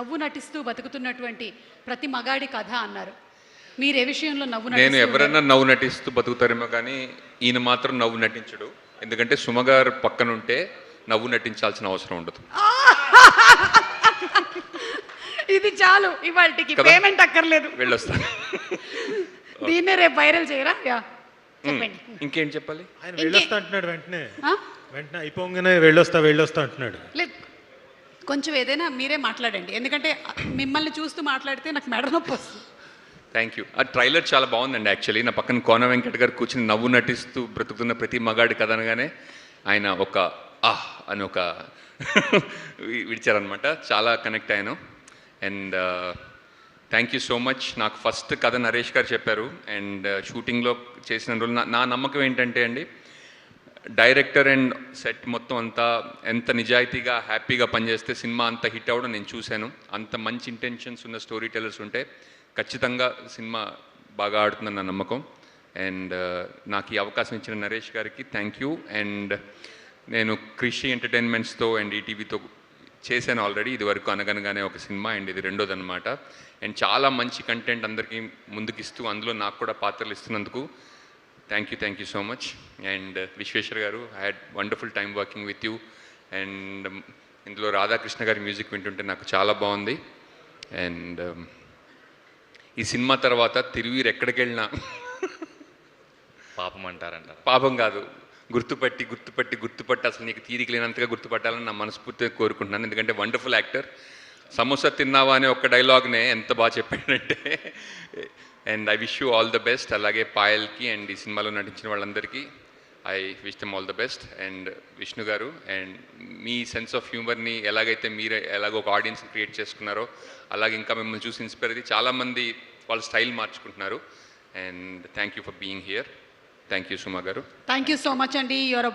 నవ్వు నటిస్తూ బతుకుతున్నటువంటి ప్రతి మగాడి కథ అన్నారు. మీరు ఏ విషయంలో నవ్వు నేను నటిస్తూ ఎవరన్నా నవ్వు నటిస్తూ బతుకుతారేమో కానీ ఈయన మాత్రం నవ్వు నటించడు. ఎందుకంటే సుమగారు పక్కనుంటే నవ్వు నటించాల్సిన అవసరం ఉండదు. ఇది చాలు, ఇవాళకి కదా? పేమెంట్ అక్కర్లేదు. వెళ్ళొస్తాను. దీన్నే రేపు వైరల్ చేయరా? చెప్పండి. ఇంకేం చెప్పాలి? ఆయన వెళ్ళొస్తా అంటున్నాడు. వెంటనే ఆ? వెంటనే అయిపోగానే వెళ్ళొస్తా అంటున్నాడు. లేదు, కొంచెం ఏదైనా మీరే మాట్లాడండి, ఎందుకంటే మిమ్మల్ని చూస్తూ మాట్లాడితే నాకు మెడ నొప్పి వస్తుంది. Thank you. ఆ ట్రైలర్ చాలా బాగుందండి. యాక్చువల్లీ నా పక్కన కోన వెంకట్ గారు కూర్చుని నవ్వు నటిస్తూ బ్రతుకుతున్న ప్రతి మగాడి కథ అనగానే ఆయన ఒక అని ఒక విడిచారనమాట. చాలా కనెక్ట్ అయ్యాను. And thank you so much. నాకు ఫస్ట్ కథ నరేష్ గారు చెప్పారు. అండ్ షూటింగ్లో చేసిన రోజు నా నమ్మకం ఏంటంటే అండి, డైరెక్టర్ అండ్ సెట్ మొత్తం అంతా ఎంత నిజాయితీగా హ్యాపీగా పనిచేస్తే సినిమా అంత హిట్ అవ్వడం నేను చూశాను. అంత మంచి ఇంటెన్షన్స్ ఉన్న స్టోరీ టెల్లర్స్ ఉంటే ఖచ్చితంగా సినిమా బాగా ఆడుతుందని నా నమ్మకం. అండ్ నాకు ఈ అవకాశం ఇచ్చిన నరేష్ గారికి థ్యాంక్ యూ. అండ్ నేను కృషి ఎంటర్టైన్మెంట్స్తో అండ్ ఈటీవీతో చేశాను ఆల్రెడీ. ఇది వరకు అనగనగానే ఒక సినిమా, అండ్ ఇది రెండోది అనమాట. అండ్ చాలా మంచి కంటెంట్ అందరికీ ముందుకిస్తూ అందులో నాకు కూడా పాత్రలు ఇస్తున్నందుకు thank you so much. And Vishweshwar garu, I had wonderful time working with you. And ఇందులో రాధాకృష్ణ గారి మ్యూజిక్ వింటుంటే నాకు చాలా బాగుంది. అండ్ ఈ సినిమా తర్వాత తిరువీరు ఎక్కడికి వెళ్ళినా పాపం అంటారంటారు. పాపం కాదు, గుర్తుపట్టి అసలు నీకు తీరిక లేనంతగా గుర్తుపట్టాలని నా మనస్ఫూర్తిగా కోరుకుంటున్నాను. ఎందుకంటే వండర్ఫుల్ యాక్టర్. సమోసా తిన్నావా అనే ఒక్క డైలాగ్నే ఎంత బాగా చెప్పాడంటే. And I wish you all the best. అలాగే పాయల్కి అండ్ ఈ సినిమాలో నటించిన వాళ్ళందరికీ I wish them all the best. And Vishnu గారు, అండ్ మీ సెన్స్ ఆఫ్ హ్యూమర్ని ఎలాగైతే మీరు ఎలాగో ఒక ఆడియన్స్ క్రియేట్ చేసుకున్నారో అలాగే ఇంకా మిమ్మల్ని చూసి ఇన్స్పైర్ అయితే చాలామంది వాళ్ళ స్టైల్ మార్చుకుంటున్నారు. And thank you for being here. Thank you Suma garu. Thank you so much అండి. యువర్